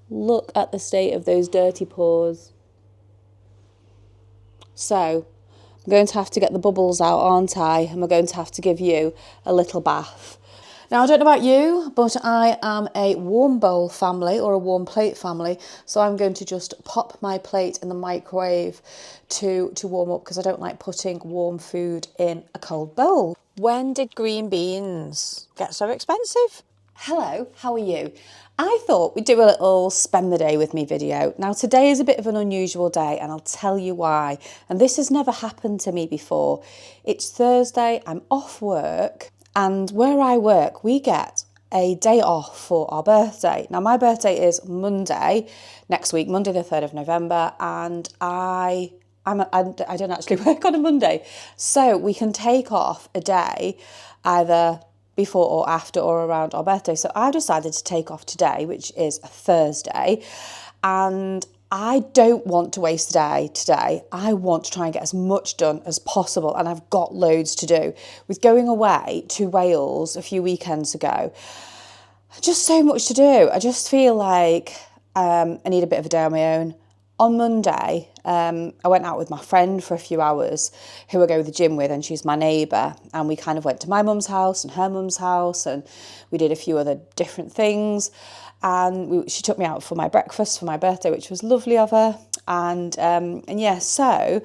Look at the state of those dirty paws. So, I'm going to have to get the bubbles out, aren't I? And we're going to have to give you a little bath. Now, I don't know about you, but I am a warm bowl family or a warm plate family. So I'm going to just pop my plate in the microwave to warm up because I don't like putting warm food in a cold bowl. When did green beans get so expensive? Hello, how are you? I thought we'd do a little spend the day with me video. Now today is a bit of an unusual day and I'll tell you why. And this has never happened to me before. It's Thursday, I'm off work, and where I work we get a day off for our birthday. Now my birthday is Monday, next week, Monday the 3rd of November, and I don't actually work on a Monday. So we can take off a day either before or after or around our birthday. So I decided to take off today, which is a Thursday, and I don't want to waste a day today. I want to try and get as much done as possible, and I've got loads to do. With going away to Wales a few weekends ago, just so much to do. I just feel like I need a bit of a day on my own. On Monday, I went out with my friend for a few hours who I go to the gym with, and she's my neighbour, and we kind of went to my mum's house and her mum's house, and we did a few other different things, and she took me out for my breakfast for my birthday, which was lovely of her, and yeah, so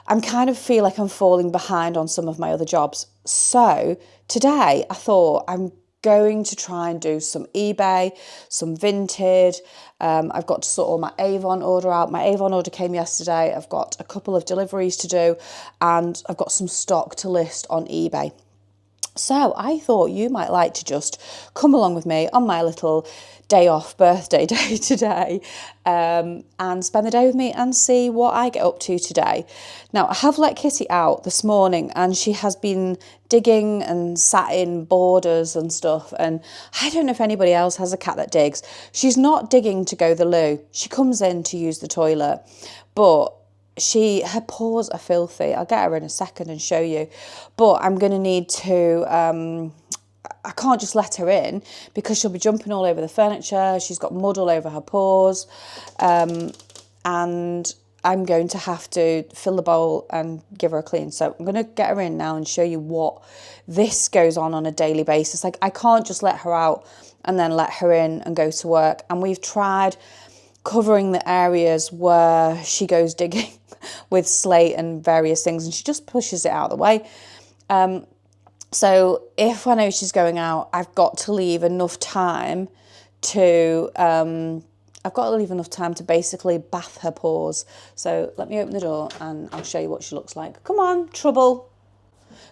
I'm kind of feel like I'm falling behind on some of my other jobs. So today I thought I'm going to try and do some eBay, some vintage. I've got to sort all my Avon order out. My Avon order came yesterday. I've got a couple of deliveries to do, and I've got some stock to list on eBay. So I thought you might like to just come along with me on my little day off birthday day today, and spend the day with me and see what I get up to today. Now I have let Kitty out this morning and she has been digging and sat in borders and stuff, and I don't know if anybody else has a cat that digs. She's not digging to go to the loo. She comes in to use the toilet, but her paws are filthy. I'll get her in a second and show you, but I'm going to need to I can't just let her in because she'll be jumping all over the furniture. She's got mud all over her paws, and I'm going to have to fill the bowl and give her a clean. So I'm going to get her in now and show you what this goes on a daily basis. Like, I can't just let her out and then let her in and go to work. And we've tried covering the areas where she goes digging with slate and various things, and she just pushes it out of the way. So if I know she's going out, I've got to leave enough time to basically bath her paws. So let me open the door and I'll show you what she looks like. Come on, Trouble.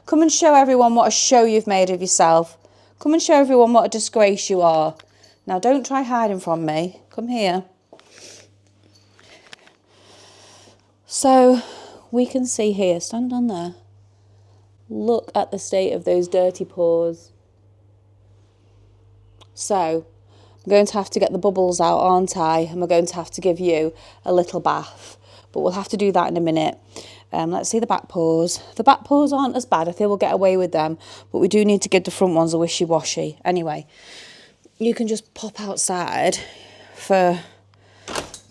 Come and show everyone what a show you've made of yourself. Come and show everyone what a disgrace you are. Now don't try hiding from me. Come here. So we can see here, stand on there. Look at the state of those dirty paws. So I'm going to have to get the bubbles out, aren't I? And we're going to have to give you a little bath. But we'll have to do that in a minute. Let's see the back paws. The back paws aren't as bad. I think we'll get away with them. But we do need to give the front ones a wishy-washy. Anyway, you can just pop outside for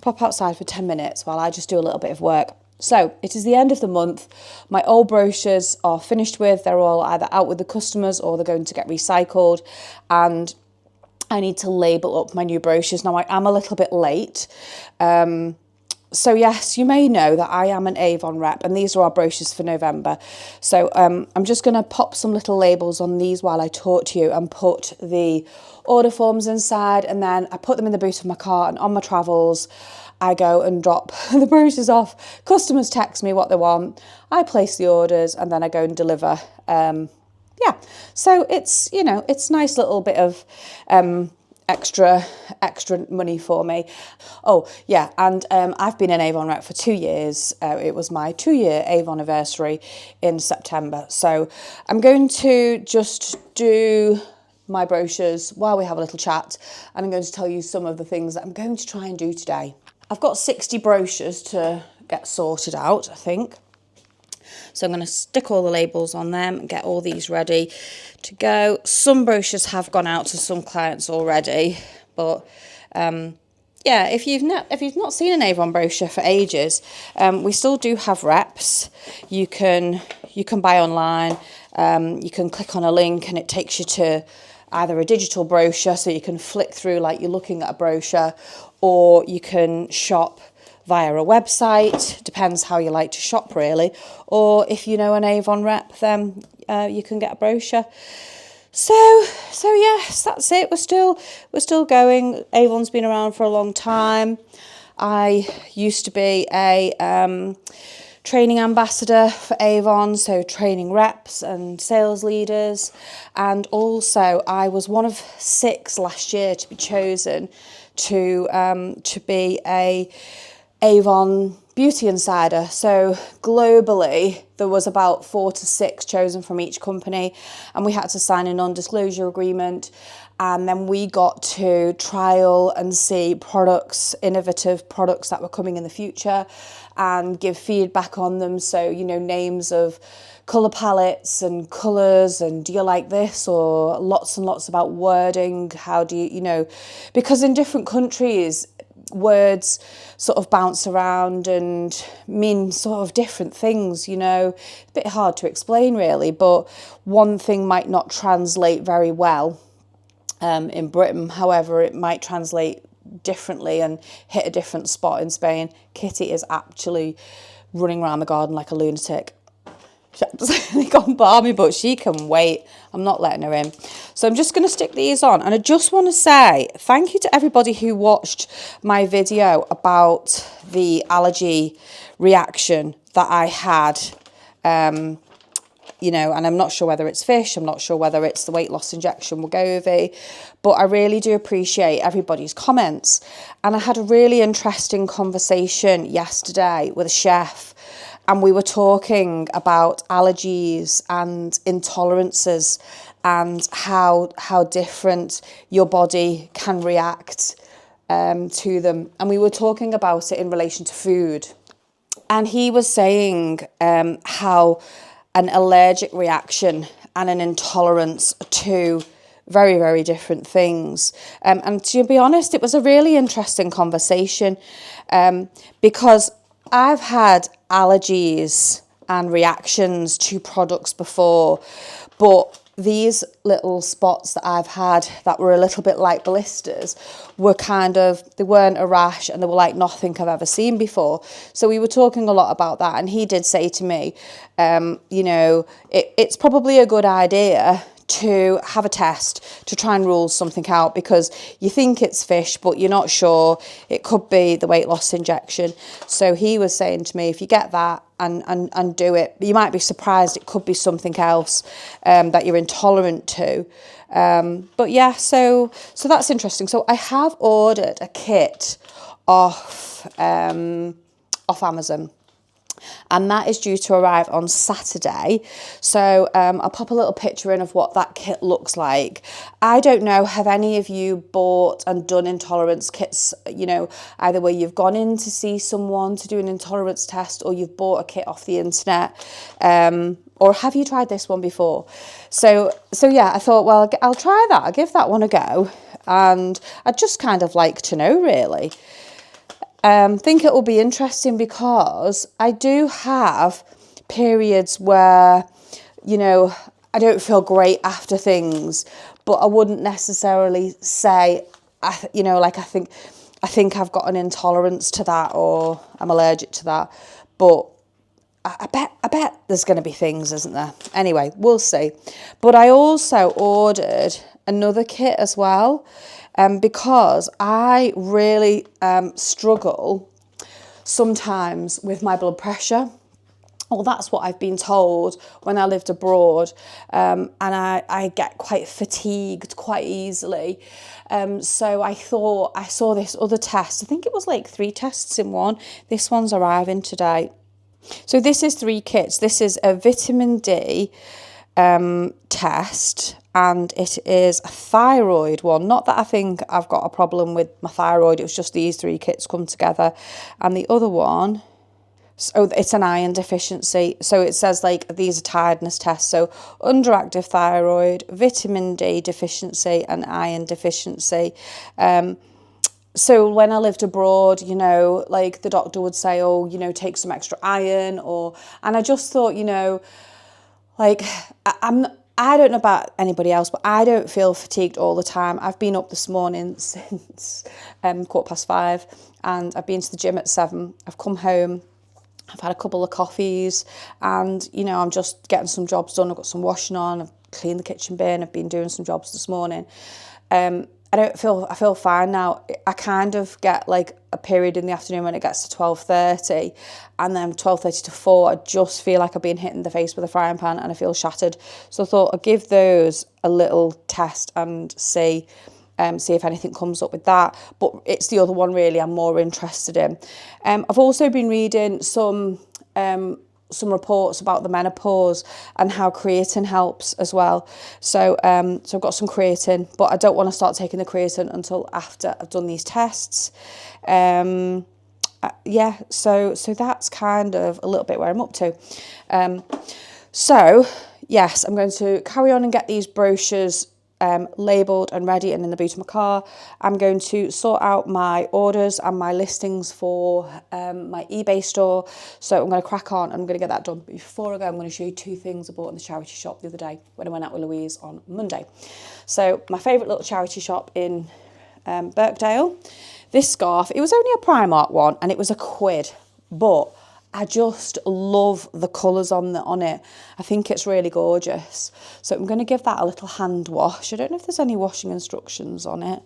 10 minutes while I just do a little bit of work. So it is the end of the month. My old brochures are finished with. They're all either out with the customers or they're going to get recycled. And I need to label up my new brochures. Now I am a little bit late. So yes, you may know that I am an Avon rep, and these are our brochures for November. So I'm just going to pop some little labels on these while I talk to you and put the order forms inside, and then I put them in the boot of my car, and on my travels I go and drop the brochures off. Customers text me what they want. I place the orders and then I go and deliver. Yeah, so it's, you know, it's a nice little bit of extra money for me. Oh yeah, and I've been an Avon rep for 2 years. It was my 2-year Avon anniversary in September. So I'm going to just do my brochures while we have a little chat, and I'm going to tell you some of the things that I'm going to try and do today. I've got 60 brochures to get sorted out, I think. So I'm going to stick all the labels on them and get all these ready to go. Some brochures have gone out to some clients already, but yeah, if you've not seen an Avon brochure for ages, we still do have reps. You can buy online. You can click on a link and it takes you to either a digital brochure, so you can flick through like you're looking at a brochure, or you can shop via a website. Depends how you like to shop, really. Or if you know an Avon rep, then you can get a brochure. So yes, that's it. We're still going. Avon's been around for a long time. I used to be a training ambassador for Avon, so training reps and sales leaders, and also I was one of 6 last year to be chosen to be a Avon Beauty Insider. So globally, there was about 4 to 6 chosen from each company, and we had to sign a non-disclosure agreement. And then we got to trial and see products, innovative products that were coming in the future, and give feedback on them. So, you know, names of colour palettes and colours, and do you like this, or lots and lots about wording. How do you, you know, because in different countries, words sort of bounce around and mean sort of different things, you know. A bit hard to explain really, but one thing might not translate very well in Britain. However, it might translate differently and hit a different spot in Spain. Kitty is actually running around the garden like a lunatic. She's absolutely gone balmy, but she can wait. I'm not letting her in. So I'm just going to stick these on. And I just want to say thank you to everybody who watched my video about the allergy reaction that I had. You know, and I'm not sure whether it's fish, I'm not sure whether it's the weight loss injection Wegovy, but I really do appreciate everybody's comments. And I had a really interesting conversation yesterday with a chef, and we were talking about allergies and intolerances and how different your body can react to them. And we were talking about it in relation to food. And he was saying how an allergic reaction and an intolerance are two very, very different things. And to be honest, it was a really interesting conversation because I've had allergies and reactions to products before, but these little spots that I've had that were a little bit like blisters were they weren't a rash, and they were like nothing I've ever seen before. So we were talking a lot about that, and he did say to me, you know, it's probably a good idea to have a test to try and rule something out, because you think it's fish but you're not sure. It could be the weight loss injection. So he was saying to me, if you get that and do it, you might be surprised, it could be something else that you're intolerant to. But yeah, so that's interesting. So I have ordered a kit off Amazon, and that is due to arrive on Saturday. So I'll pop a little picture in of what that kit looks like. I don't know, have any of you bought and done intolerance kits, you know, either where you've gone in to see someone to do an intolerance test, or you've bought a kit off the internet, or have you tried this one before? So yeah, I thought, well, I'll try that. I'll give that one a go. And I'd just kind of like to know, really. Think it will be interesting, because I do have periods where, you know, I don't feel great after things, but I wouldn't necessarily say, you know, like I think I've got an intolerance to that, or I'm allergic to that. But I bet there's going to be things, isn't there? Anyway, we'll see. But I also ordered another kit as well, because I really struggle sometimes with my blood pressure. Well, that's what I've been told when I lived abroad, and I get quite fatigued quite easily. So I thought, I saw this other test. I think it was like 3 tests in one. This one's arriving today. So this is 3 kits. This is a vitamin D test, and it is a thyroid one. Not that I think I've got a problem with my thyroid, it was just these 3 kits come together. And the other one, so it's an iron deficiency. So it says like these are tiredness tests. So underactive thyroid, vitamin D deficiency, and iron deficiency. so when I lived abroad, you know, like the doctor would say, oh, you know, take some extra iron, and I just thought, you know, like I don't know about anybody else, but I don't feel fatigued all the time. I've been up this morning since 5:15, and I've been to the gym at 7. I've come home, I've had a couple of coffees, and, you know, I'm just getting some jobs done. I've got some washing on, I've cleaned the kitchen bin, I've been doing some jobs this morning. I feel fine now. I kind of get like a period in the afternoon when it gets to 12:30, and then 12:30 to 4, I just feel like I've been hit in the face with a frying pan and I feel shattered. So I thought I'd give those a little test and see if anything comes up with that. But it's the other one really I'm more interested in. I've also been reading some reports about the menopause and how creatine helps as well. So so I've got some creatine, but I don't want to start taking the creatine until after I've done these tests. Yeah, so that's kind of a little bit where I'm up to. So yes, I'm going to carry on and get these brochures labelled and ready and in the boot of my car. I'm going to sort out my orders and my listings for my eBay store. So I'm going to crack on. I'm going to get that done. But before I go, I'm going to show you 2 things I bought in the charity shop the other day when I went out with Louise on Monday. So my favourite little charity shop in Birkdale. This scarf, it was only a Primark one and it was £1, but I just love the colours on it. I think it's really gorgeous. So I'm going to give that a little hand wash. I don't know if there's any washing instructions on it,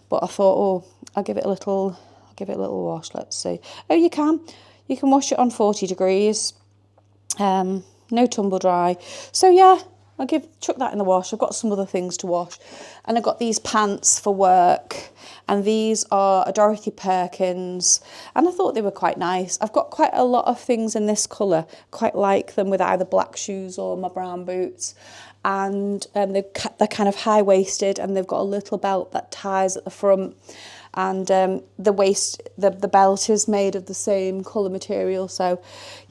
but I thought, oh, I'll give it a little wash. Let's see. Oh, you can wash it on 40 degrees. No tumble dry. So yeah, I'll chuck that in the wash. I've got some other things to wash, and I've got these pants for work, and these are a Dorothy Perkins, and I thought they were quite nice. I've got quite a lot of things in this colour, quite like them, with either black shoes or my brown boots, and they're kind of high-waisted, and they've got a little belt that ties at the front, and the belt is made of the same colour material, so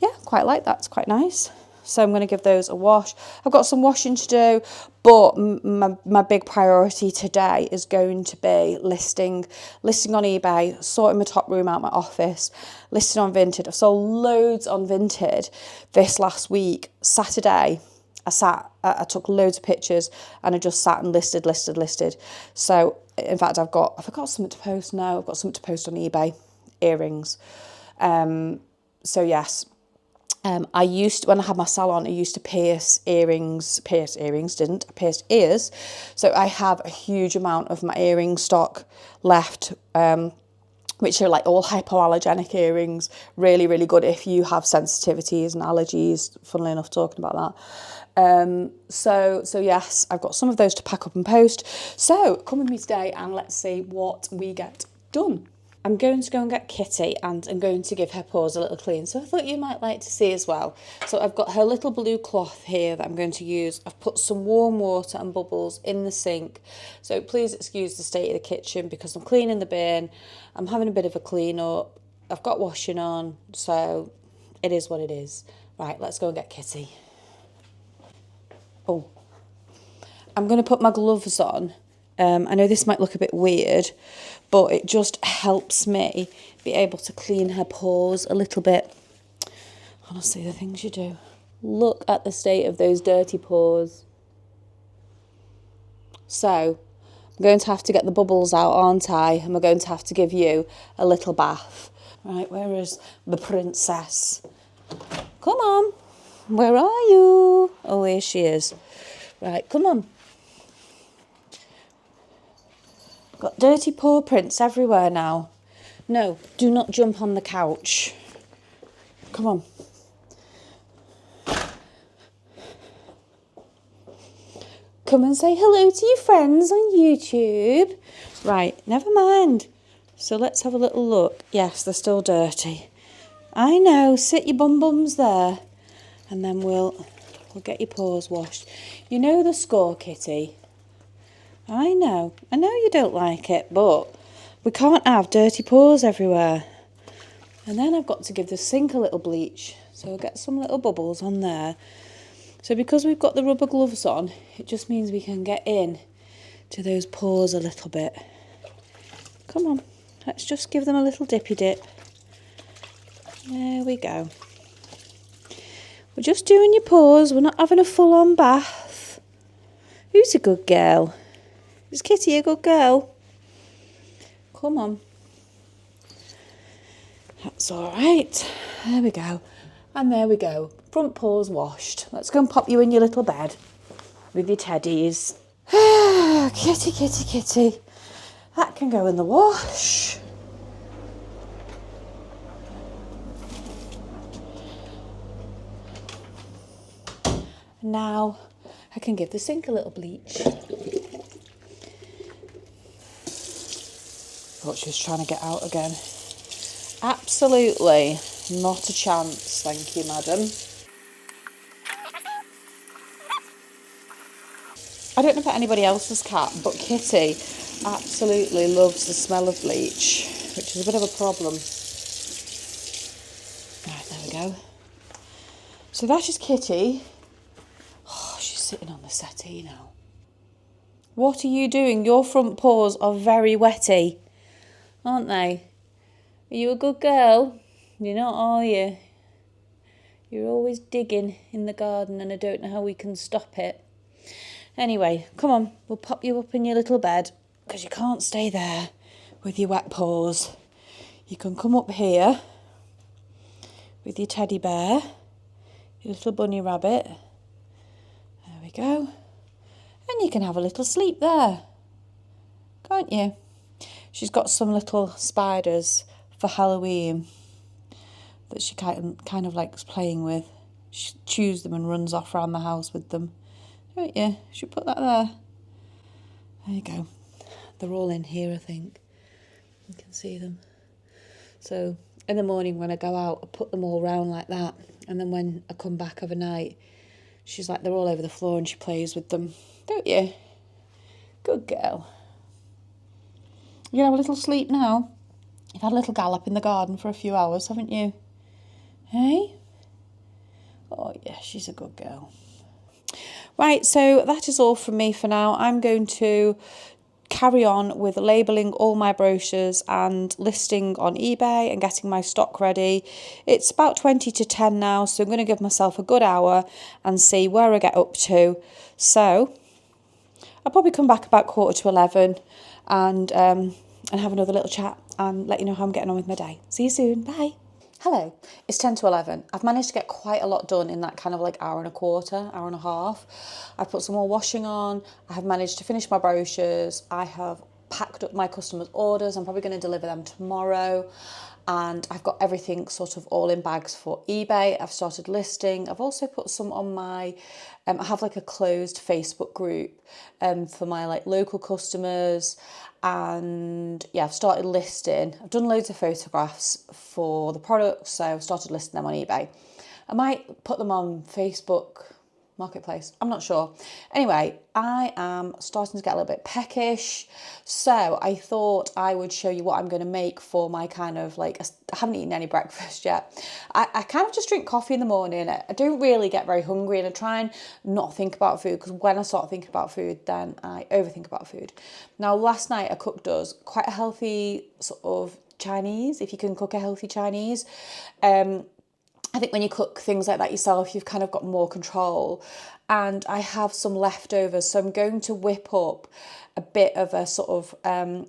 yeah, quite like that. It's quite nice. So I'm going to give those a wash. I've got some washing to do, but my big priority today is going to be listing on eBay, sorting my top room out, my office, listing on Vinted. I sold loads on Vinted this last week. Saturday, I took loads of pictures and I just sat and listed. So in fact, I forgot something to post now. I've got something to post on eBay, earrings. So yes. I used, when I had my salon, I used to pierce ears. So I have a huge amount of my earring stock left, which are like all hypoallergenic earrings. Really, really good if you have sensitivities and allergies, funnily enough, talking about that. So yes, I've got some of those to pack up and post. So come with me today and let's see what we get done. I'm going to go and get Kitty and I'm going to give her paws a little clean. So I thought you might like to see as well. So I've got her little blue cloth here that I'm going to use. I've put some warm water and bubbles in the sink. So please excuse the state of the kitchen because I'm cleaning the bin. I'm having a bit of a clean up. I've got washing on. So it is what it is. Right, let's go and get Kitty. Oh, I'm going to put my gloves on. I know this might look a bit weird, but it just helps me be able to clean her paws a little bit. Honestly, the things you do. Look at the state of those dirty paws. So, I'm going to have to get the bubbles out, aren't I? And we're going to have to give you a little bath. Right, where is the princess? Come on. Where are you? Oh, here she is. Right, come on. Got dirty paw prints everywhere now. No, do not jump on the couch. Come on. Come and say hello to your friends on YouTube. Right, never mind. So let's have a little look. Yes, they're still dirty. I know, sit your bums there. And then we'll get your paws washed. You know the score, Kitty. I know you don't like it, but we can't have dirty paws everywhere. And then I've got to give the sink a little bleach, so I'll get some little bubbles on there. So because we've got the rubber gloves on, it just means we can get in to those paws a little bit. Come on, Let's just give them a little dippy dip. There we go. We're just doing your paws. We're not having a full-on bath. Who's a good girl? Is Kitty a good girl? Come on. That's all right. There we go. And there we go. Front paws washed. Let's go and pop you in your little bed with your teddies. Kitty, kitty, kitty. That can go in the wash. Now I can give the sink a little bleach. Thought she was trying to get out again. Absolutely not a chance, thank you, madam. I don't know about anybody else's cat, but Kitty absolutely loves the smell of bleach, which is a bit of a problem. Right, there we go. So that is Kitty. Oh, she's sitting on the settee now. What are you doing? Your front paws are very wetty, aren't they? Are you a good girl? You're not, are you? You're always digging in the garden and I don't know how we can stop it. Anyway, come on, we'll pop you up in your little bed because you can't stay there with your wet paws. You can come up here with your teddy bear, your little bunny rabbit. There we go. And you can have a little sleep there, can't you? She's got some little spiders for Halloween that she kind of likes playing with. She chews them and runs off around the house with them. Don't you? Should put that there. There you go. They're all in here, I think. You can see them. So in the morning when I go out, I put them all round like that. And then when I come back overnight, she's like, they're all over the floor and she plays with them. Don't you? Good girl. You can have a little sleep now. You've had a little gallop in the garden for a few hours, haven't you? Hey? Oh, yeah, she's a good girl. Right, so that is all from me for now. I'm going to carry on with labelling all my brochures and listing on eBay and getting my stock ready. It's about 20 to 10 now, so I'm going to give myself a good hour and see where I get up to. So I'll probably come back about 11:15 and have another little chat and let you know how I'm getting on with my day. See you soon. Bye. Hello, it's 10 to 11. I've managed to get quite a lot done in that kind of like hour and a quarter, hour and a half. I've put some more washing on. I have managed to finish my brochures. I have packed up my customers' orders. I'm probably going to deliver them tomorrow. And I've got everything sort of all in bags for eBay. I've started listing. I've also put some on my, I have like a closed Facebook group for my like local customers. And yeah, I've started listing. I've done loads of photographs for the products, so I've started listing them on eBay. I might put them on Facebook Marketplace, I'm not sure. Anyway, I am starting to get a little bit peckish, so I thought I would show you what I'm going to make for my kind of like, I haven't eaten any breakfast yet. I kind of just drink coffee in the morning. I don't really get very hungry and I try and not think about food, because when I start thinking about food, then I overthink about food. Now, last night I cooked us quite a healthy sort of Chinese, if you can cook a healthy Chinese. I think when you cook things like that yourself, you've kind of got more control. And I have some leftovers, so I'm going to whip up a bit of a sort of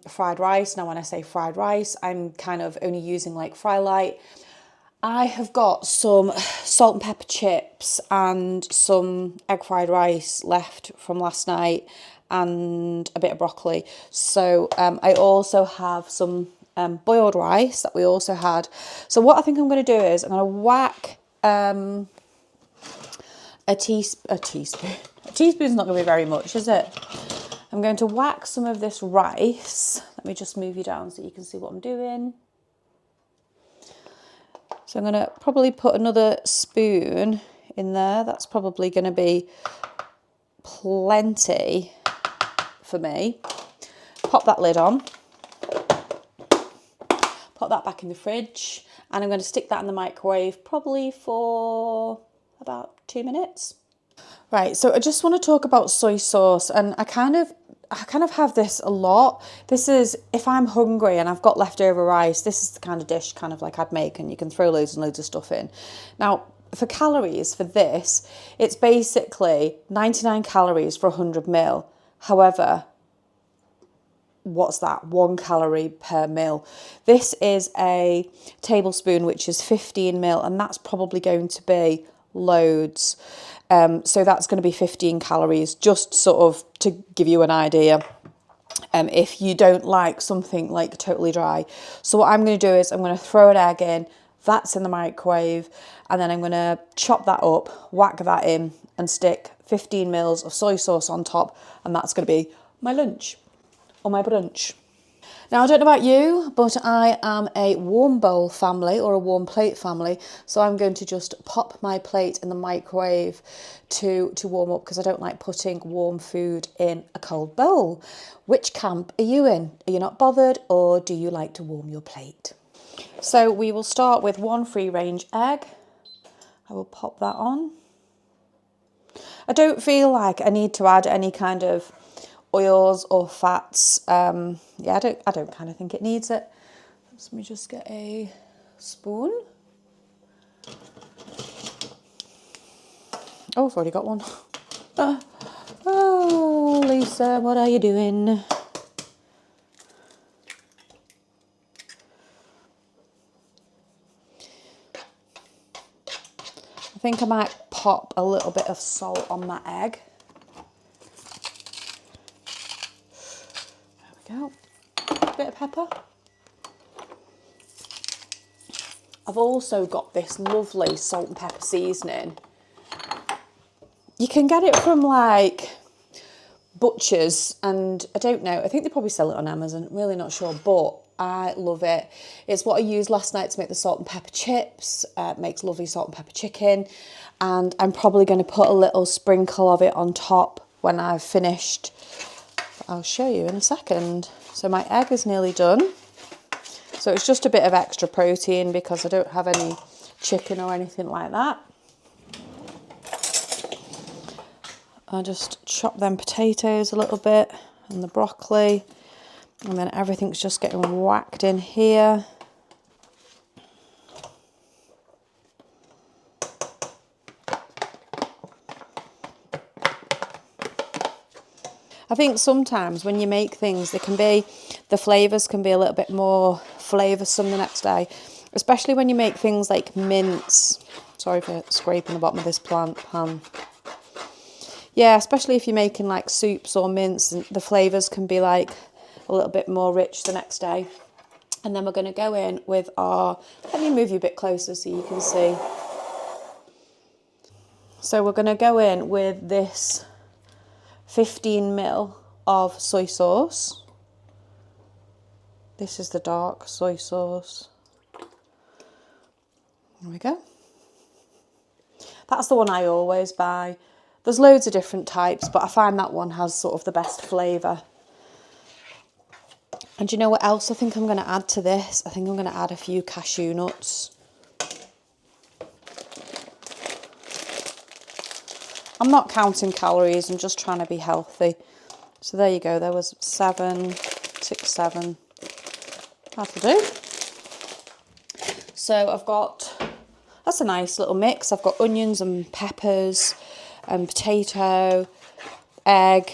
fried rice. Now, when I say fried rice, I'm kind of only using like Fry Light. I have got some salt and pepper chips and some egg fried rice left from last night and a bit of broccoli. So I also have some boiled rice that we also had. So what I think I'm going to do is I'm going to whack a teaspoon. A teaspoon's not going to be very much, is it? I'm going to whack some of this rice. Let me just move you down so you can see what I'm doing. So I'm going to probably put another spoon in there. That's probably going to be plenty for me. Pop that lid on. Put that back in the fridge, and I'm going to stick that in the microwave probably for about 2 minutes. Right, so I just want to talk about soy sauce, and I I kind of have this a lot. This is, if I'm hungry and I've got leftover rice, this is the kind of dish kind of like I'd make, and you can throw loads and loads of stuff in. Now, for calories for this, it's basically 99 calories for 100 ml. However, what's that? 1 calorie per meal. This is a tablespoon, which is 15 ml, and that's probably going to be loads. So that's going to be 15 calories, just sort of to give you an idea. If you don't like something like totally dry. So what I'm going to do is I'm going to throw an egg in, that's in the microwave, and then I'm going to chop that up, whack that in, and stick 15 mils of soy sauce on top, and that's going to be my lunch or my brunch. Now, I don't know about you, but I am a warm bowl family or a warm plate family. So I'm going to just pop my plate in the microwave to warm up, because I don't like putting warm food in a cold bowl. Which camp are you in? Are you not bothered, or do you like to warm your plate? So we will start with 1 free range egg. I will pop that on. I don't feel like I need to add any kind of oils or fats. Yeah, I don't kind of think it needs it. Let me just get a spoon. Oh, I've already got one. Oh, Lisa, what are you doing? I think I might pop a little bit of salt on that egg. There we go. A bit of pepper. I've also got this lovely salt and pepper seasoning. You can get it from like butchers, and I don't know, I think they probably sell it on Amazon, really not sure, but I love it. It's what I used last night to make the salt and pepper chips. It makes lovely salt and pepper chicken, and I'm probably going to put a little sprinkle of it on top when I've finished. I'll show you in a second. So my egg is nearly done. So it's just a bit of extra protein because I don't have any chicken or anything like that. I'll just chop them potatoes a little bit and the broccoli, and then everything's just getting whacked in here. I think sometimes when you make things, the flavours can be a little bit more flavoursome the next day, especially when you make things like mince. Sorry for scraping the bottom of this pan. Yeah, especially if you're making like soups or mince, and the flavours can be like a little bit more rich the next day. And then we're going to go in with our, let me move you a bit closer so you can see. So we're going to go in with this 15 ml of soy sauce. This is the dark soy sauce. There we go. That's the one I always buy. There's loads of different types, but I find that one has sort of the best flavour. And do you know what else I think I'm going to add to this? I think I'm going to add a few cashew nuts. I'm not counting calories, I'm just trying to be healthy. So there you go, there was 7. That'll do. So I've got, that's a nice little mix. I've got onions and peppers and potato, egg,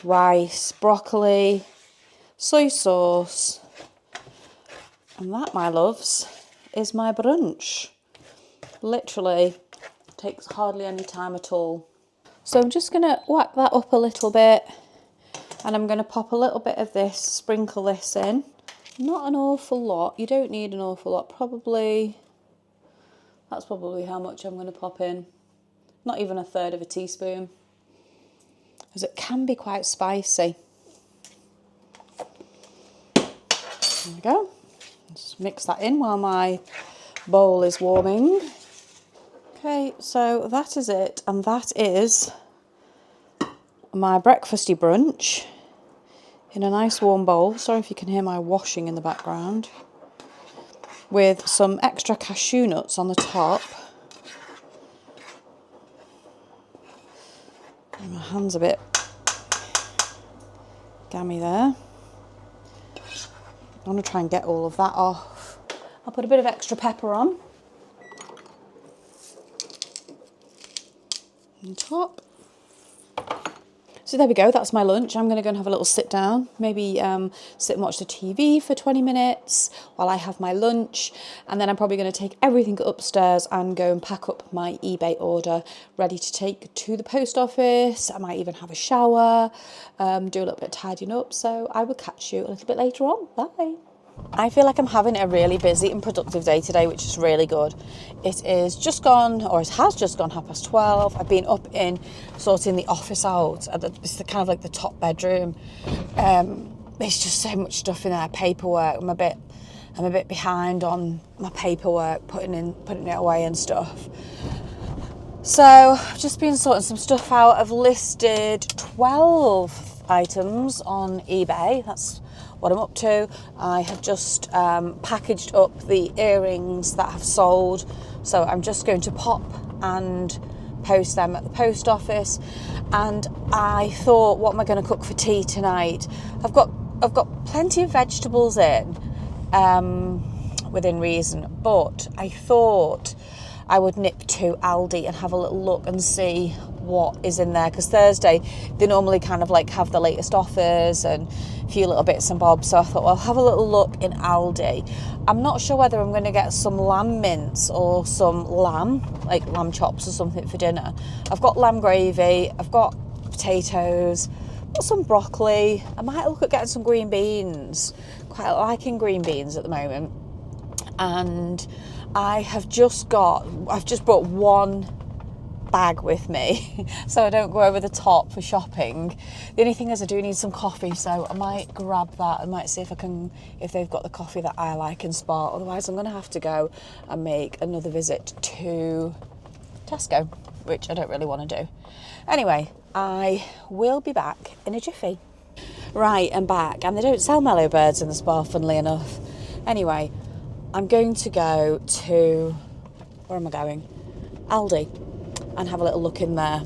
rice, broccoli, soy sauce. And that, my loves, is my brunch. Literally takes hardly any time at all. So I'm just going to whack that up a little bit, and I'm going to pop a little bit of this, sprinkle this in. Not an awful lot. You don't need an awful lot. Probably, that's probably how much I'm going to pop in. Not even 1/3 of a teaspoon, because it can be quite spicy. There we go. Just mix that in while my bowl is warming. Okay, so that is it, and that is my breakfasty brunch in a nice warm bowl. Sorry if you can hear my washing in the background. With some extra cashew nuts on the top. And my hand's a bit gammy there. I want to try and get all of that off. I'll put a bit of extra pepper on top. So there we go, that's my lunch. I'm going to go and have a little sit down, maybe sit and watch the TV for 20 minutes while I have my lunch. And then I'm probably going to take everything upstairs and go and pack up my eBay order, ready to take to the post office. I might even have a shower, do a little bit of tidying up. So I will catch you a little bit later on. Bye. I feel like I'm having a really busy and productive day today, which is really good. It is just gone, or it has just gone 12:30. I've been up in sorting the office out. It's the kind of like the top bedroom. There's just so much stuff in there, paperwork. I'm a bit behind on my paperwork, putting it away and stuff. So I've just been sorting some stuff out. I've listed 12 items on eBay. That's what I'm up to. I have just packaged up the earrings that have sold, so I'm just going to pop and post them at the post office. And I thought, what am I going to cook for tea tonight? I've got plenty of vegetables in, within reason, but I thought I would nip to Aldi and have a little look and see what is in there, because Thursday they normally kind of like have the latest offers and a few little bits and bobs. So I thought, well, I'll have a little look in Aldi. I'm not sure whether I'm going to get some lamb mince or some lamb, like lamb chops or something for dinner. I've got lamb gravy, I've got potatoes, I've got some broccoli. I might look at getting some green beans. Quite liking green beans at the moment. And I've just brought one bag with me so I don't go over the top for shopping. The only thing is I do need some coffee, so I might grab that. I might see if they've got the coffee that I like in Spar. Otherwise I'm going to have to go and make another visit to Tesco, which I don't really want to do. Anyway, I will be back in a jiffy. Right, I'm back, and they don't sell mellow birds in the Spar, funnily enough. Anyway, I'm going to go to, where am I going? Aldi, and have a little look in there.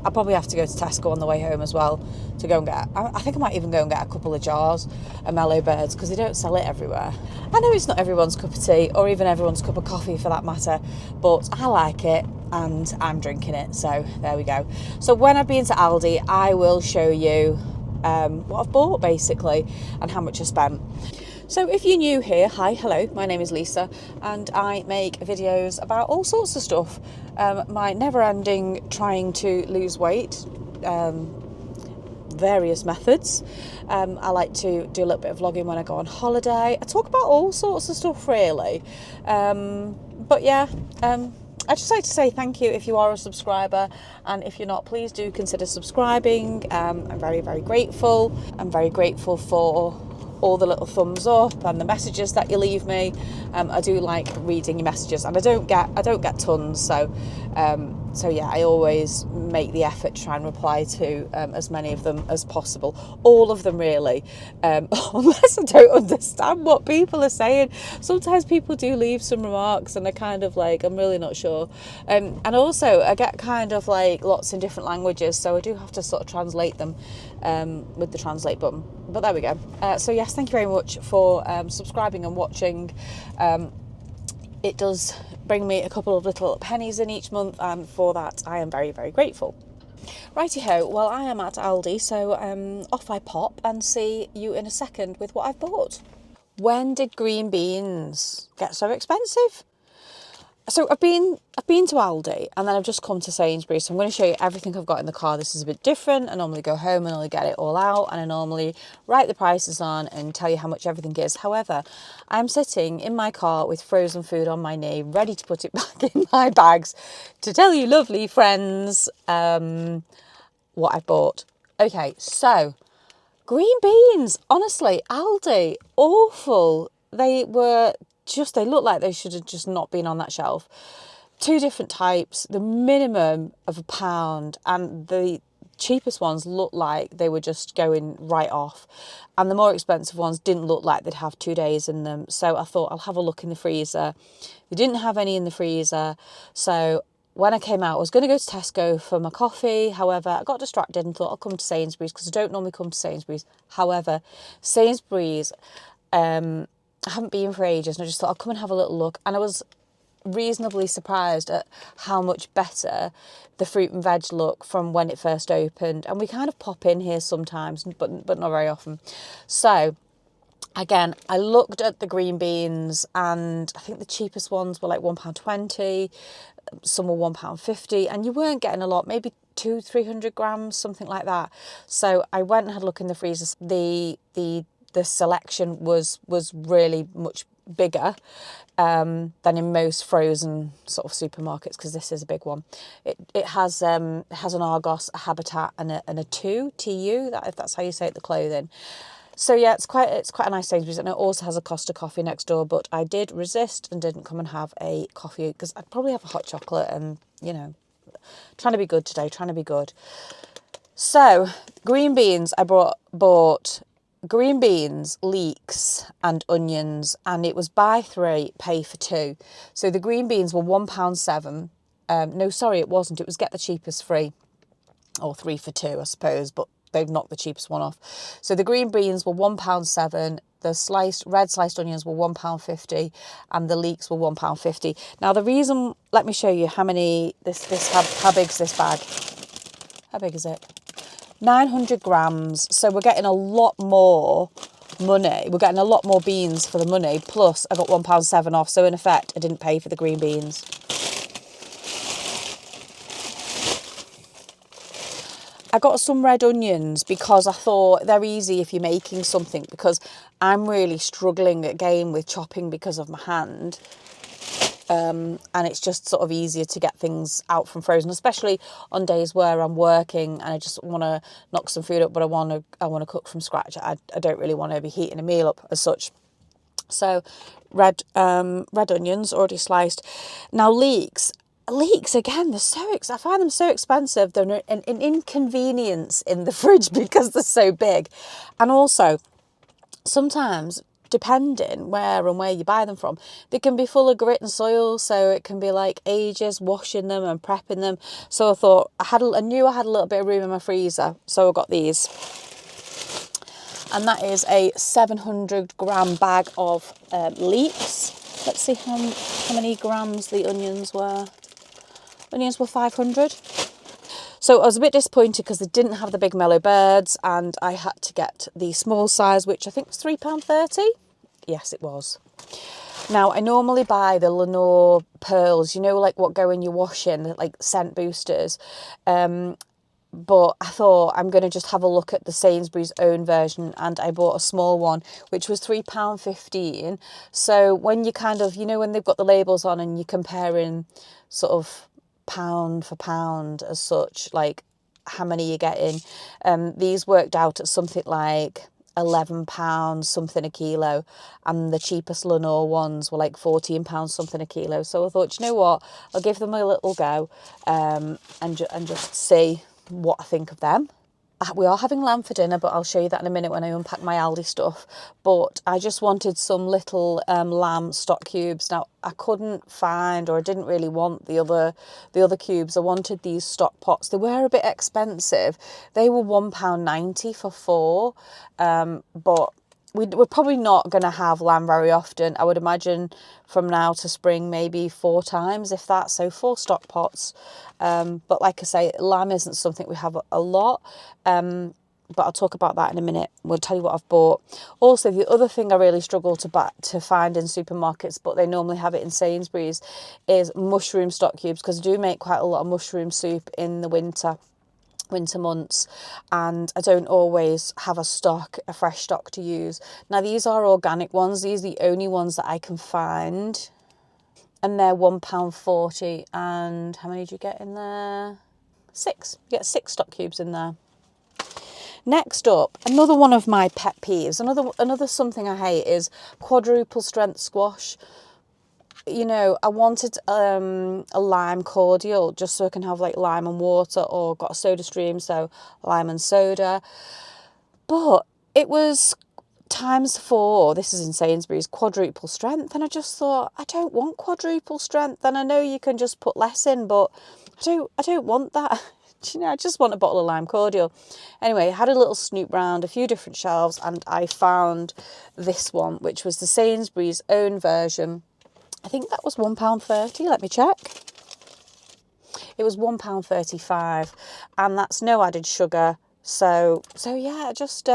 I'll probably have to go to Tesco on the way home as well to go and get, I think I might even go and get a couple of jars of mellow birds, because they don't sell it everywhere. I know it's not everyone's cup of tea, or even everyone's cup of coffee for that matter, but I like it and I'm drinking it, so there we go. So when I've been to Aldi, I will show you what I've bought basically and how much I spent. So if you're new here, hi, hello, my name is Lisa, and I make videos about all sorts of stuff. My never-ending trying to lose weight, various methods. I like to do a little bit of vlogging when I go on holiday. I talk about all sorts of stuff really. But yeah, I'd just like to say thank you if you are a subscriber, and if you're not, please do consider subscribing. I'm very, very grateful. I'm very grateful for all the little thumbs up and the messages that you leave me. I do like reading your messages, and I don't get tons, so yeah, I always make the effort to try and reply to as many of them as possible, all of them really, unless I don't understand what people are saying. Sometimes people do leave some remarks and I kind of like, I'm really not sure, and also I get kind of like lots in different languages, so I do have to sort of translate them with the translate button. But there we go. So yes, thank you very much for subscribing and watching. It does bring me a couple of little pennies in each month, and for that I am very, very grateful. Righty-ho, well, I am at Aldi, so off I pop and see you in a second with what I've bought. When did green beans get so expensive? So I've been to Aldi, and then I've just come to Sainsbury, so I'm going to show you everything I've got in the car. This is a bit different. I normally go home and I'll get it all out, and I normally write the prices on and tell you how much everything is. However, I'm sitting in my car with frozen food on my knee, ready to put it back in my bags to tell you lovely friends what I've bought. Okay, so green beans, honestly, Aldi, awful. They look like they should have just not been on that shelf. 2 different types, the minimum of £1, and the cheapest ones looked like they were just going right off, and the more expensive ones didn't look like they'd have 2 days in them. So I thought I'll have a look in the freezer. They didn't have any in the freezer, so when I came out, I was going to go to Tesco for my coffee. However, I got distracted and thought I'll come to Sainsbury's because I don't normally come to Sainsbury's. However, Sainsbury's, I haven't been for ages, and I just thought I'll come and have a little look. And I was reasonably surprised at how much better the fruit and veg look from when it first opened. And we kind of pop in here sometimes, but not very often. So again, I looked at the green beans, and I think the cheapest ones were like £1.20, some were £1.50, and you weren't getting a lot, maybe 200-300 grams, something like that. So I went and had a look in the freezers. The selection was really much bigger than in most frozen sort of supermarkets, because this is a big one. It has an Argos, a Habitat, and a TU, if that's how you say it, the clothing. So yeah, it's quite a nice Sainsbury's, and it also has a Costa coffee next door. But I did resist and didn't come and have a coffee because I'd probably have a hot chocolate, and you know, trying to be good today, trying to be good. So green beans, I bought green beans, leeks and onions, and it was buy 3, pay for 2. So the green beans were £1.07. No, sorry, it wasn't. It was get the cheapest free, or 3 for 2, I suppose, but they've knocked the cheapest one off. So the green beans were £1.07. The red sliced onions were £1.50, and the leeks were £1.50. Now the reason, let me show you how many how big's this bag? How big is it? 900 grams. So we're getting a lot more money. We're getting a lot more beans for the money. Plus I got £1.07 off. So in effect, I didn't pay for the green beans. I got some red onions because I thought they're easy if you're making something, because I'm really struggling again with chopping because of my hand. And it's just sort of easier to get things out from frozen, especially on days where I'm working and I just want to knock some food up, but I want to cook from scratch. I don't really want to be heating a meal up as such. So red onions already sliced. Now leeks again, I find them so expensive. They're an inconvenience in the fridge because they're so big. And also sometimes, depending where you buy them from, they can be full of grit and soil, so it can be like ages washing them and prepping them. So I thought I knew I had a little bit of room in my freezer, so I got these. And that is a 700 gram bag of leeks. Let's see how many grams the onions were. Onions were 500. So I was a bit disappointed because they didn't have the big mellow birds, and I had to get the small size, which I think was £3.30. Yes, it was. Now, I normally buy the Lenore pearls, you know, like what go in your washing, like scent boosters. But I thought I'm going to just have a look at the Sainsbury's own version, and I bought a small one, which was £3.15. So when you kind of, you know, when they've got the labels on and you're comparing sort of pound for pound as such, like how many you're getting, these worked out at something like £11 something a kilo, and the cheapest Lenore ones were like £14 something a kilo. So I thought, you know what, I'll give them a little go, and just see what I think of them. We are having lamb for dinner, but I'll show you that in a minute when I unpack my Aldi stuff. But I just wanted some little lamb stock cubes. Now, I couldn't find, or I didn't really want the other cubes. I wanted these stock pots. They were a bit expensive. They were £1.90 for 4. But we're probably not going to have lamb very often. I would imagine from now to spring, maybe 4 times, if that. So 4 stock pots. But like I say, lamb isn't something we have a lot. But I'll talk about that in a minute. We'll tell you what I've bought. Also, the other thing I really struggle to find in supermarkets, but they normally have it in Sainsbury's, is mushroom stock cubes, because I do make quite a lot of mushroom soup in the winter months, and I don't always have a fresh stock to use. Now, these are organic ones. These are the only ones that I can find, and they're £1.40. And how many do you get in there? 6. You get 6 stock cubes in there. Next up, another one of my pet peeves, another something I hate, is quadruple strength squash. You know, I wanted a lime cordial just so I can have like lime and water, or got a soda stream, so lime and soda. But it was ×4, this is in Sainsbury's, quadruple strength. And I just thought, I don't want quadruple strength. And I know you can just put less in, but I don't want that. You know, I just want a bottle of lime cordial. Anyway, I had a little snoop round a few different shelves, and I found this one, which was the Sainsbury's own version. I think that was £1.30. Let me check. It was £1.35, and that's no added sugar. So yeah, I just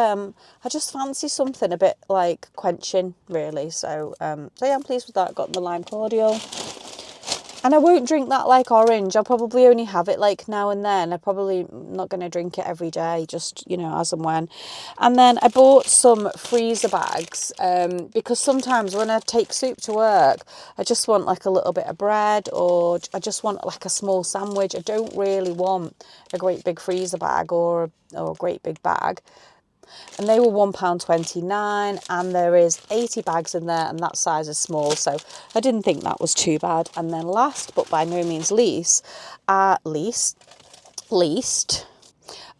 fancy something a bit like quenching, really. So yeah, I'm pleased with that. Got the lime cordial. And I won't drink that like orange. I'll probably only have it like now and then. I'm probably not going to drink it every day, just, you know, as and when. And then I bought some freezer bags because sometimes when I take soup to work, I just want like a little bit of bread, or I just want like a small sandwich. I don't really want a great big freezer bag or a great big bag. And they were £1.29, and there is 80 bags in there, and that size is small, so I didn't think that was too bad. And then last but by no means least, I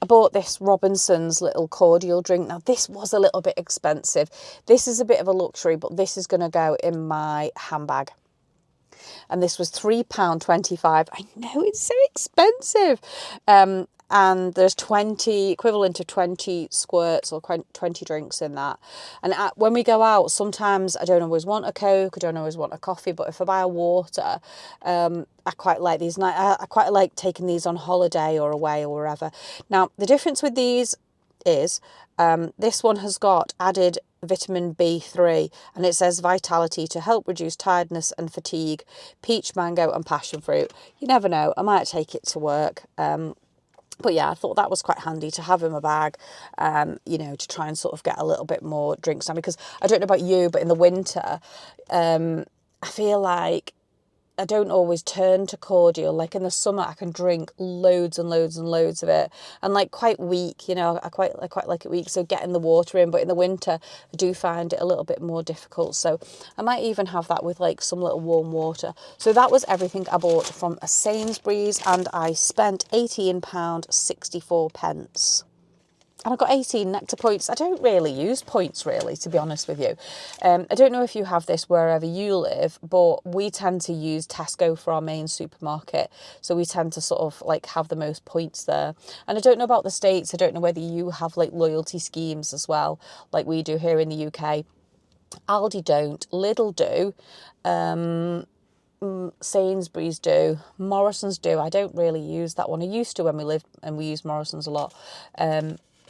bought this Robinson's little cordial drink. Now, this was a little bit expensive. This is a bit of a luxury, but this is going to go in my handbag. And this was £3.25. I know, it's so expensive. And there's 20, equivalent of 20 squirts or 20 drinks in that. And when we go out, sometimes I don't always want a Coke, I don't always want a coffee, but if I buy a water, I quite like these. I quite like taking these on holiday or away or wherever. Now, the difference with these is this one has got added vitamin B3, and it says vitality to help reduce tiredness and fatigue, peach, mango and passion fruit. You never know, I might take it to work. But yeah, I thought that was quite handy to have in my bag, you know, to try and sort of get a little bit more drinks down. Because I don't know about you, but in the winter, I feel like I don't always turn to cordial. Like in the summer, I can drink loads and loads and loads of it, and like quite weak, you know, I quite like it weak. So getting the water in, but in the winter, I do find it a little bit more difficult. So I might even have that with like some little warm water. So that was everything I bought from a Sainsbury's, and I spent £18.64. And I got 18 nectar points. I don't really use points, really, to be honest with you. I don't know if you have this wherever you live, but we tend to use Tesco for our main supermarket. So we tend to sort of like have the most points there. And I don't know about the States. I don't know whether you have like loyalty schemes as well, like we do here in the UK. Aldi don't. Lidl do. Sainsbury's do. Morrison's do. I don't really use that one. I used to when we lived, and we used Morrison's a lot.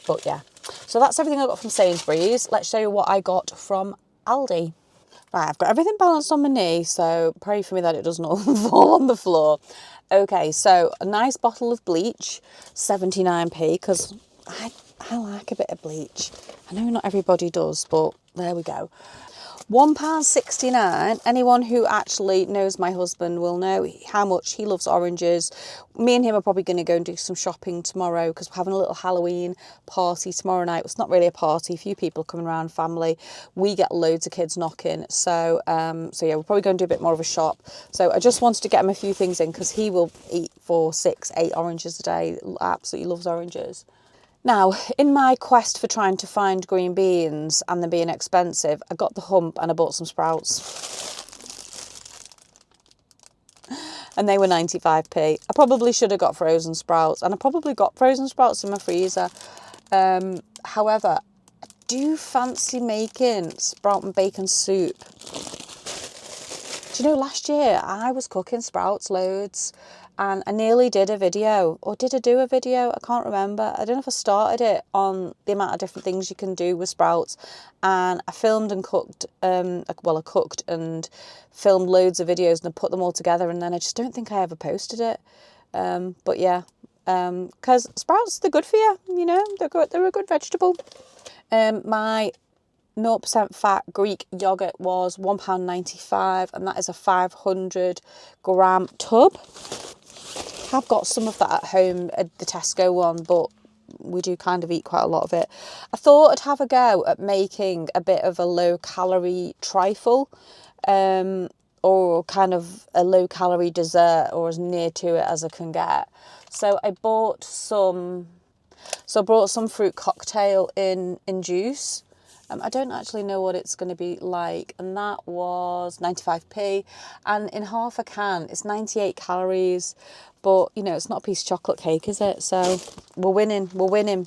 But yeah, so that's everything I got from Sainsbury's. Let's show you what I got from Aldi. Right, I've got everything balanced on my knee, so pray for me that it doesn't all fall on the floor. Okay, so a nice bottle of bleach, 79p, because I like a bit of bleach. I know not everybody does, but there we go. £1.69. Anyone who actually knows my husband will know how much he loves oranges. Me and him are probably going to go and do some shopping tomorrow, because we're having a little Halloween party tomorrow night. It's not really a party, a few people are coming around, family. We get loads of kids knocking. So yeah, we're probably going to do a bit more of a shop. So I just wanted to get him a few things in, because he will eat 4, 6, 8 oranges a day. Absolutely loves oranges. Now, in my quest for trying to find green beans and them being expensive, I got the hump and I bought some sprouts. And they were 95p. I probably should have got frozen sprouts, and I probably got frozen sprouts in my freezer. However, I do fancy making sprout and bacon soup. Do you know, last year I was cooking sprouts loads, and I nearly did a video, or did I do a video? I can't remember. I don't know if I started it on the amount of different things you can do with sprouts, and I filmed and cooked, I cooked and filmed loads of videos, and I put them all together, and then I just don't think I ever posted it. But yeah, because sprouts, they're good for you, you know, they're a good vegetable. My 0% fat Greek yogurt was £1.95, and that is a 500 gram tub. I've got some of that at home, at the Tesco one, but we do kind of eat quite a lot of it. I thought I'd have a go at making a bit of a low-calorie trifle, or kind of a low-calorie dessert, or as near to it as I can get. So I brought some fruit cocktail in juice. I don't actually know what it's going to be like, and that was 95p, and in half a can it's 98 calories, but you know, it's not a piece of chocolate cake, is it? So we're winning.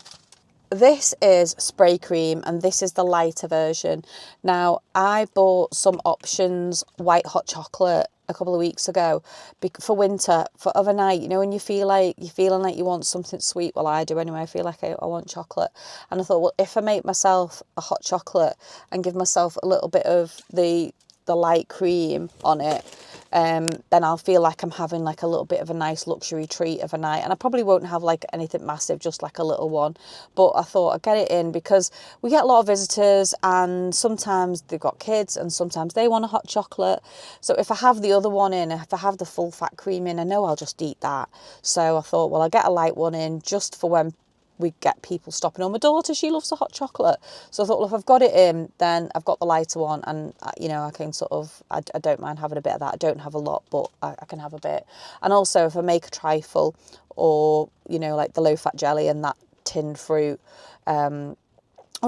This is spray cream, and this is the lighter version. Now, I bought some options white hot chocolate a couple of weeks ago for winter, for overnight. You know, when you're feeling like you want something sweet. Well, I do anyway. I feel like I want chocolate, and I thought, well, if I make myself a hot chocolate and give myself a little bit of the light cream on it, then I'll feel like I'm having like a little bit of a nice luxury treat of a night. And I probably won't have like anything massive, just like a little one, but I thought I'd get it in because we get a lot of visitors, and sometimes they've got kids and sometimes they want a hot chocolate. So if I have the other one in, if I have the full fat cream in, I know I'll just eat that. So I thought, well, I'll get a light one in just for when we get people stopping on. My daughter, she loves the hot chocolate, so I thought, well, if I've got it in, then I've got the lighter one, and you know, I can sort of, I don't mind having a bit of that. I don't have a lot, but I can have a bit. And also, if I make a trifle, or you know, like the low fat jelly and that tinned fruit, or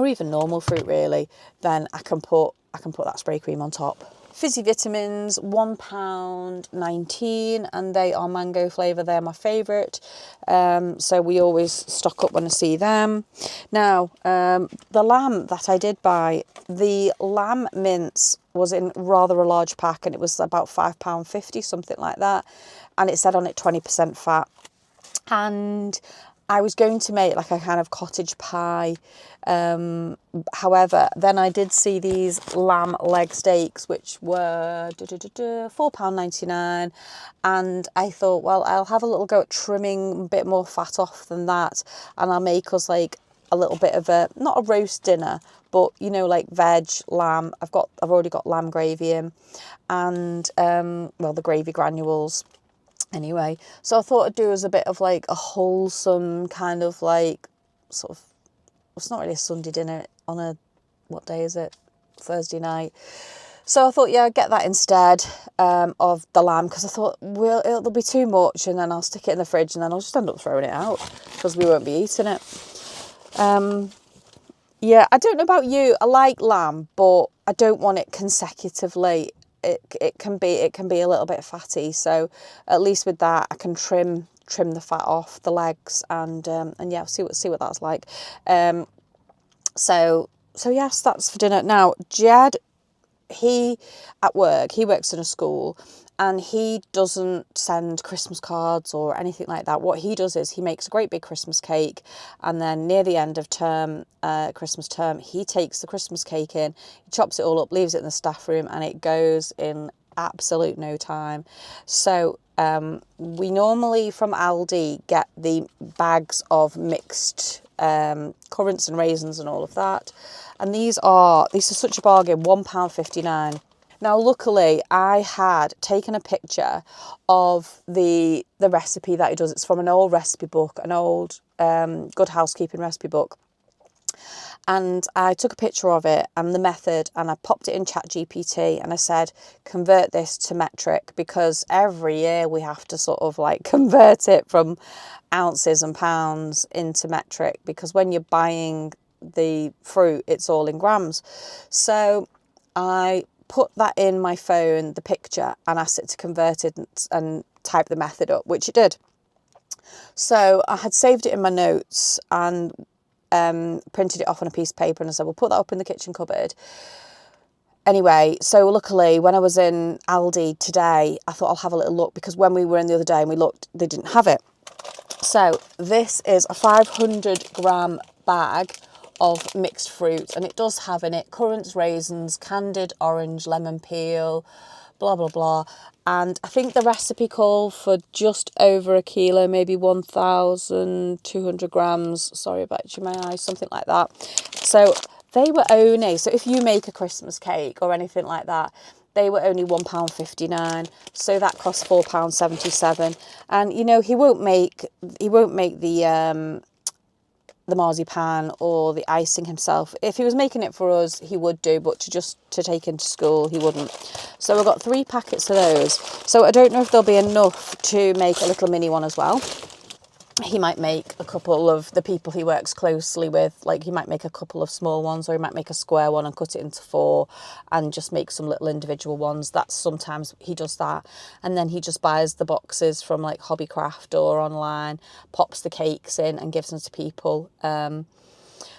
even normal fruit really, then I can put that spray cream on top. Fizzy vitamins, £1.19, and they are mango flavour. They're my favourite, so we always stock up when I see them. Now, the lamb that I did buy, the lamb mince was in rather a large pack, and it was about £5.50, something like that, and it said on it 20% fat. And I was going to make like a kind of cottage pie. However, then I did see these lamb leg steaks, which were £4.99. And I thought, well, I'll have a little go at trimming a bit more fat off than that. And I'll make us like a little bit of a, not a roast dinner, but you know, like veg, lamb. I've already got lamb gravy in, and well, the gravy granules. Anyway, so I thought I'd do as a bit of like a wholesome kind of like sort of, it's not really a Sunday dinner on a, what day is it? Thursday night. So I thought, yeah, I'd get that instead of the lamb, because I thought, well, it'll be too much, and then I'll stick it in the fridge, and then I'll just end up throwing it out because we won't be eating it. Yeah, I don't know about you. I like lamb, but I don't want it consecutively. It can be a little bit fatty, so at least with that I can trim the fat off the legs, and yeah, see what that's like. So yes, that's for dinner. Now, Jed, he works in a school, and he doesn't send Christmas cards or anything like that. What he does is he makes a great big Christmas cake, and then near the end of Christmas term, he takes the Christmas cake in, he chops it all up, leaves it in the staff room, and it goes in absolute no time. So we normally from Aldi get the bags of mixed currants and raisins and all of that, and these are such a bargain, £1.59. Now, luckily, I had taken a picture of the recipe that he does. It's from an old recipe book, an old Good Housekeeping recipe book. And I took a picture of it and the method, and I popped it in ChatGPT, and I said, convert this to metric, because every year we have to sort of like convert it from ounces and pounds into metric, because when you're buying the fruit, it's all in grams. So I put that in my phone, the picture, and asked it to convert it and type the method up, which it did. So I had saved it in my notes and printed it off on a piece of paper, and I said, we'll put that up in the kitchen cupboard. Anyway, so luckily when I was in Aldi today, I thought I'll have a little look, because when we were in the other day and we looked, they didn't have it. So this is a 500 gram bag of mixed fruit, and it does have in it currants, raisins, candied orange, lemon peel, blah blah blah, and I think the recipe called for just over a kilo, maybe 1,200 grams, sorry about my eyes, something like that. So they were only, so if you make a Christmas cake or anything like that, they were only £1.59, so that cost £4.77. And you know, he won't make the marzipan or the icing himself. If he was making it for us, he would do, but to take into school, he wouldn't. So we've got 3 packets of those. So I don't know if there'll be enough to make a little mini one as well. he might make a couple of the people he works closely with, like he might make a couple of small ones, or he might make a square one and cut it into 4 and just make some little individual ones. That's sometimes he does that. And then he just buys the boxes from like Hobbycraft or online, pops the cakes in and gives them to people.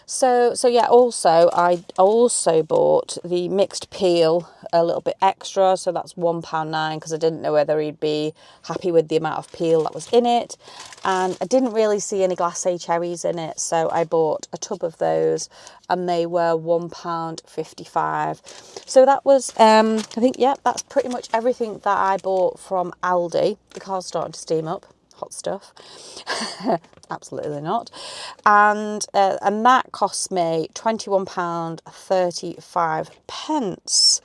So yeah, also I also bought the mixed peel a little bit extra, so that's £1.09, because I didn't know whether he'd be happy with the amount of peel that was in it, and I didn't really see any glacé cherries in it, so I bought a tub of those and they were £1.55. So that was I think, yeah, that's pretty much everything that I bought from Aldi. The car's starting to steam up. Hot stuff. Absolutely not. And that cost me £21.35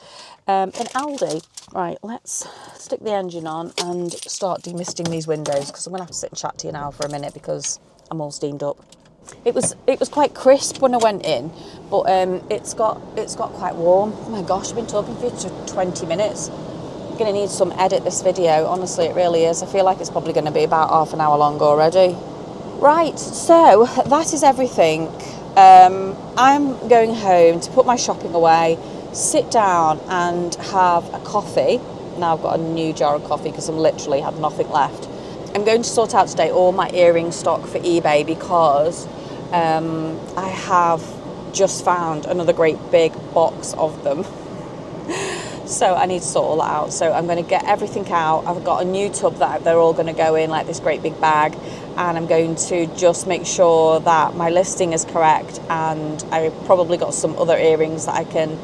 in Aldi. Right, let's stick the engine on and start demisting these windows, because I'm gonna have to sit and chat to you now for a minute because I'm all steamed up. It was quite crisp when I went in, but it's got quite warm. Oh my gosh, I've been talking for you for 20 minutes. Going to need some edit this video, honestly, it really is. I feel like it's probably going to be about half an hour long already. Right, so that is everything. I'm going home to put my shopping away, sit down and have a coffee. Now I've got a new jar of coffee because I've literally had nothing left. I'm going to sort out today all my earring stock for eBay, because I have just found another great big box of them. So I need to sort all that out. So I'm going to get everything out. I've got a new tub that they're all going to go in, like this great big bag. And I'm going to just make sure that my listing is correct. And I probably got some other earrings that I can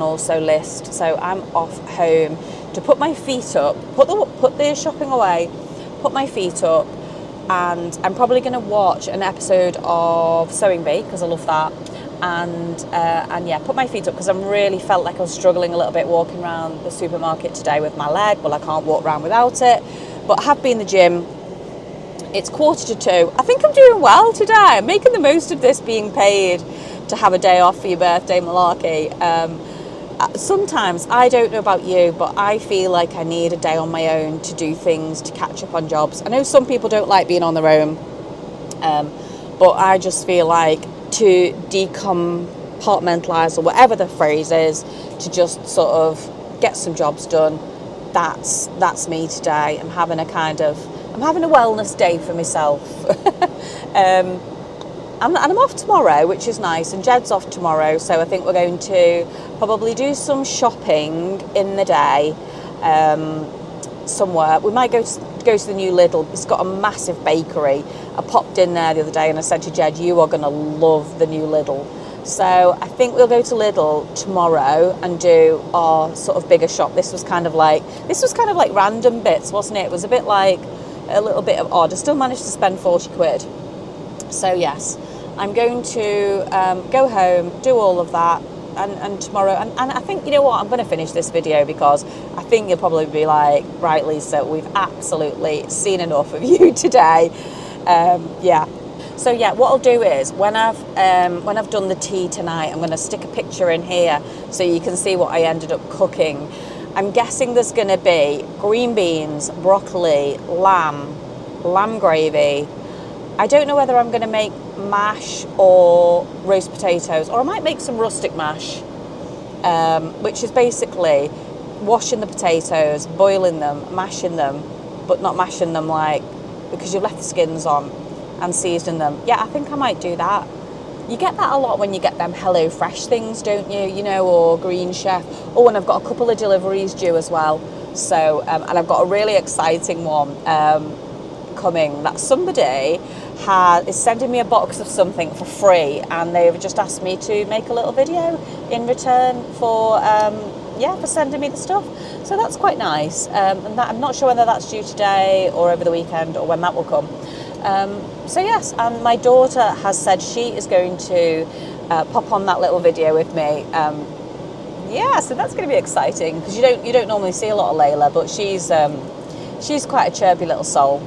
also list. So I'm off home to put my feet up, put the shopping away, put my feet up. And I'm probably going to watch an episode of Sewing Bee, because I love that. And yeah, put my feet up, because I really felt like I was struggling a little bit walking around the supermarket today with my leg. Well, I can't walk around without it, but I have been in the gym. It's 1:45. I think I'm doing well today. I'm making the most of this being paid to have a day off for your birthday malarkey. Sometimes, I don't know about you, but I feel like I need a day on my own to do things, to catch up on jobs. I know some people don't like being on their own, but I just feel like to decompartmentalise, or whatever the phrase is, to just sort of get some jobs done. That's me today. I'm having a wellness day for myself. I'm off tomorrow, which is nice, and Jed's off tomorrow, so I think we're going to probably do some shopping in the day somewhere. We might go to the new Lidl. It's got a massive bakery. I popped in there the other day and I said to Jed, you are going to love the new Lidl. So I think we'll go to Lidl tomorrow and do our sort of bigger shop. This was kind of like random bits, wasn't it? It was a little bit of odd. I still managed to spend 40 quid. So yes, I'm going to go home, do all of that, and tomorrow, and I think, you know what, I'm going to finish this video, because I think you'll probably be like, right, Lisa, we've absolutely seen enough of you today. Yeah. So yeah, what I'll do is when I've done the tea tonight, I'm going to stick a picture in here so you can see what I ended up cooking. I'm guessing there's going to be green beans, broccoli, lamb gravy. I don't know whether I'm going to make mash or roast potatoes, or I might make some rustic mash, which is basically washing the potatoes, boiling them, mashing them, but not mashing them like, because you've left the skins on, and seasoning them. Yeah, I think I might do that. You get that a lot when you get them Hello Fresh things, don't you? You know, or Green Chef. Oh, and I've got a couple of deliveries due as well. So, and I've got a really exciting one coming, that somebody is sending me a box of something for free, and they've just asked me to make a little video in return for for sending me the stuff. So that's quite nice. And that, I'm not sure whether that's due today or over the weekend or when that will come. So yes, and my daughter has said she is going to pop on that little video with me. Yeah, so that's going to be exciting, because you don't normally see a lot of Layla, but she's quite a chirpy little soul.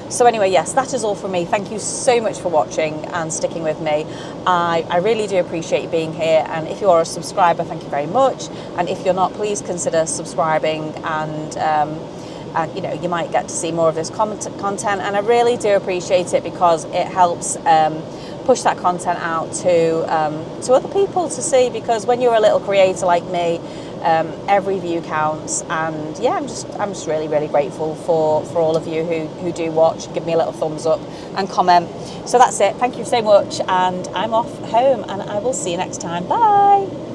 So anyway, yes, that is all from me. Thank you so much for watching and sticking with me. I really do appreciate you being here, and if you are a subscriber, thank you very much. And if you're not, please consider subscribing and and you might get to see more of this content, and I really do appreciate it because it helps push that content out to other people to see, because when you're a little creator like me, every view counts. And yeah, I'm just really, really grateful for all of you who do watch, give me a little thumbs up and comment. So that's it. Thank you so much, and I'm off home, and I will see you next time. Bye.